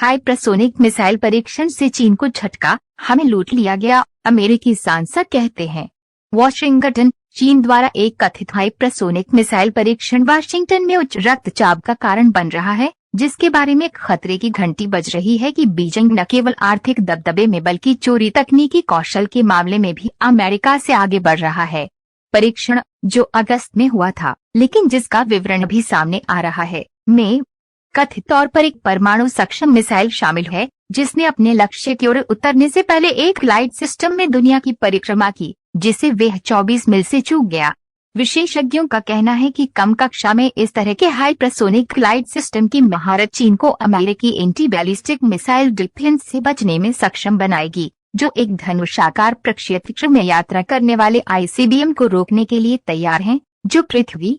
Hypersonic missile परीक्षण से चीन को झटका, हमें लूट लिया गया, अमेरिकी सांसद कहते हैं। वॉशिंगटन। चीन द्वारा एक कथित हाइपरसोनिक मिसाइल परीक्षण वाशिंगटन में उच्च रक्तचाप का कारण बन रहा है, जिसके बारे में खतरे की घंटी बज रही है कि बीजिंग न केवल आर्थिक दबदबे में बल्कि चोरी तकनीकी कौशल के मामले में भी अमेरिका से आगे बढ़ रहा है। परीक्षण, जो अगस्त में हुआ था लेकिन जिसका विवरण भी सामने आ रहा है, में कथित तौर पर एक परमाणु सक्षम मिसाइल शामिल है, जिसने अपने लक्ष्य की ओर उतरने से पहले एक ग्लाइड सिस्टम में दुनिया की परिक्रमा की, जिसे वह 24 मील से चूक गया। विशेषज्ञों का कहना है कि कम कक्षा में इस तरह के हाइपरसोनिक ग्लाइड सिस्टम की महारत चीन को अमेरिकी एंटी बैलिस्टिक मिसाइल डिफेंस से बचने में सक्षम बनाएगी, जो एक धनुषाकार प्रक्षेपण में यात्रा करने वाले आईसीबीएम को रोकने के लिए तैयार हैं, जो पृथ्वी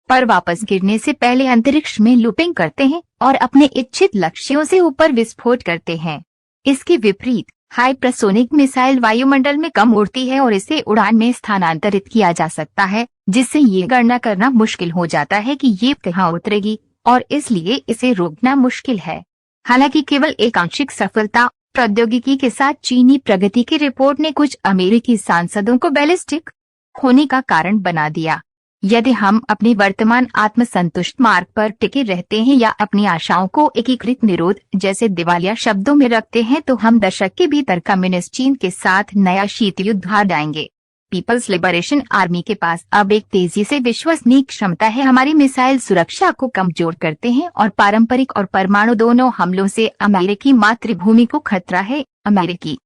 पर वापस गिरने से पहले अंतरिक्ष में लूपिंग करते हैं और अपने इच्छित लक्ष्यों से ऊपर विस्फोट करते हैं। इसके विपरीत हाइपरसोनिक मिसाइल वायुमंडल में कम उड़ती है और इसे उड़ान में स्थानांतरित किया जा सकता है, जिससे ये गणना करना मुश्किल हो जाता है कि ये कहाँ उतरेगी और इसलिए इसे रोकना मुश्किल है। हालांकि केवल एक आंशिक सफलता प्रौद्योगिकी के साथ चीनी प्रगति की रिपोर्ट ने कुछ अमेरिकी सांसदों को बैलिस्टिक होने का कारण बना दिया। यदि हम अपने वर्तमान आत्मसंतुष्ट मार्ग पर टिके रहते हैं या अपनी आशाओं को एकीकृत निरोध जैसे दिवालिया शब्दों में रखते हैं, तो हम दशक के भीतर कम्युनिस्ट चीन के साथ नया शीत युद्ध हार जाएंगे। पीपल्स लिबरेशन आर्मी के पास अब एक तेजी से विश्वसनीय क्षमता है। हमारी मिसाइल सुरक्षा को कमजोर करते हैं और पारंपरिक और परमाणु दोनों हमलों से अमेरिकी मातृभूमि को खतरा है। अमेरिकी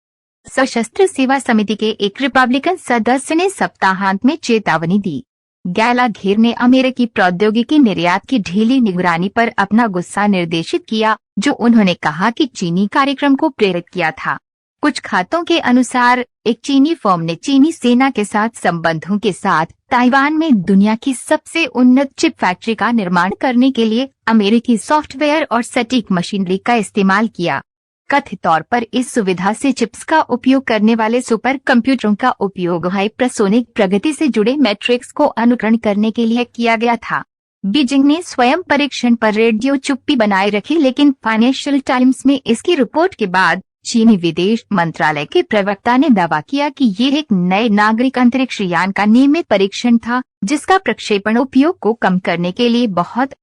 सशस्त्र सेवा समिति के एक रिपब्लिकन सदस्य ने सप्ताहांत में चेतावनी दी। गैलाघेर ने अमेरिकी प्रौद्योगिकी निर्यात की ढीली निगरानी पर अपना गुस्सा निर्देशित किया, जो उन्होंने कहा कि चीनी कार्यक्रम को प्रेरित किया था। कुछ खातों के अनुसार एक चीनी फर्म ने चीनी सेना के साथ संबंधों के साथ ताइवान में दुनिया की सबसे उन्नत चिप फैक्ट्री का निर्माण करने के लिए अमेरिकी सॉफ्टवेयर और सटीक मशीनरी का इस्तेमाल किया। कथित तौर पर इस सुविधा से चिप्स का उपयोग करने वाले सुपर कंप्यूटरों का उपयोग हाइपरसोनिक प्रगति से जुड़े मैट्रिक्स को अनुकरण करने के लिए किया गया था। बीजिंग ने स्वयं परीक्षण पर रेडियो चुप्पी बनाए रखी, लेकिन फाइनेंशियल टाइम्स में इसकी रिपोर्ट के बाद चीनी विदेश मंत्रालय के प्रवक्ता ने दावा किया कि ये एक नए नागरिक अंतरिक्ष यान का नियमित परीक्षण था, जिसका प्रक्षेपण उपयोग को कम करने के लिए बहुत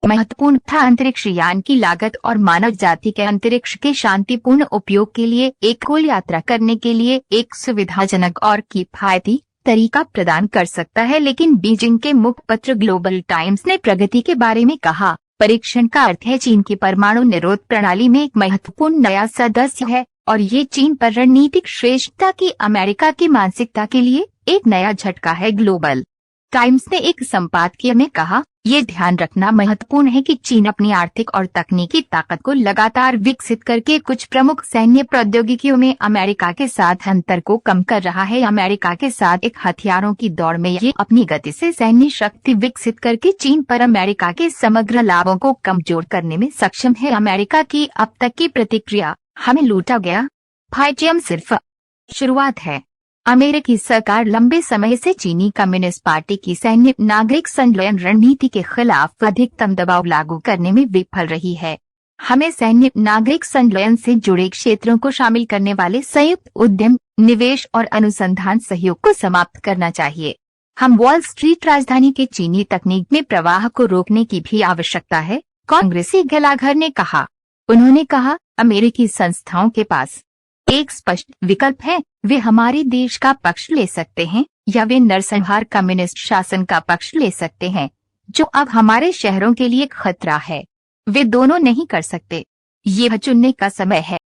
महत्वपूर्ण था। अंतरिक्ष यान की लागत और मानव जाति के अंतरिक्ष के शांतिपूर्ण उपयोग के लिए एक कुल यात्रा करने के लिए एक सुविधाजनक और किफायती तरीका प्रदान कर सकता है, लेकिन बीजिंग के मुखपत्र ग्लोबल टाइम्स ने प्रगति के बारे में कहा, परीक्षण का अर्थ है चीन की परमाणु निरोध प्रणाली में एक महत्वपूर्ण नया सदस्य है और ये चीन पर रणनीतिक श्रेष्ठता की अमेरिका की मानसिकता के लिए एक नया झटका है। ग्लोबल टाइम्स ने एक संपादकीय में कहा, ये ध्यान रखना महत्वपूर्ण है कि चीन अपनी आर्थिक और तकनीकी ताकत को लगातार विकसित करके कुछ प्रमुख सैन्य प्रौद्योगिकियों में अमेरिका के साथ अंतर को कम कर रहा है। अमेरिका के साथ एक हथियारों की दौड़ में ये अपनी गति से सैन्य शक्ति विकसित करके चीन पर अमेरिका के समग्र लाभों को कमजोर करने में सक्षम है। अमेरिका की अब तक की प्रतिक्रिया, हमें लूटा गया। फाइटियम सिर्फ शुरुआत है। अमेरिकी सरकार लंबे समय से चीनी कम्युनिस्ट पार्टी की सैन्य नागरिक संलयन रणनीति के खिलाफ अधिकतम दबाव लागू करने में विफल रही है। हमें सैन्य नागरिक संलयन से जुड़े क्षेत्रों को शामिल करने वाले संयुक्त उद्यम, निवेश और अनुसंधान सहयोग को समाप्त करना चाहिए। हम वॉल स्ट्रीट राजधानी के चीनी तकनीक में प्रवाह को रोकने की भी आवश्यकता है, कांग्रेसी गैलाघर ने कहा। उन्होंने कहा, अमेरिकी संस्थाओं के पास एक स्पष्ट विकल्प है, वे हमारे देश का पक्ष ले सकते हैं या वे नरसंहार कम्युनिस्ट शासन का पक्ष ले सकते हैं, जो अब हमारे शहरों के लिए खतरा है। वे दोनों नहीं कर सकते। यह चुनने का समय है।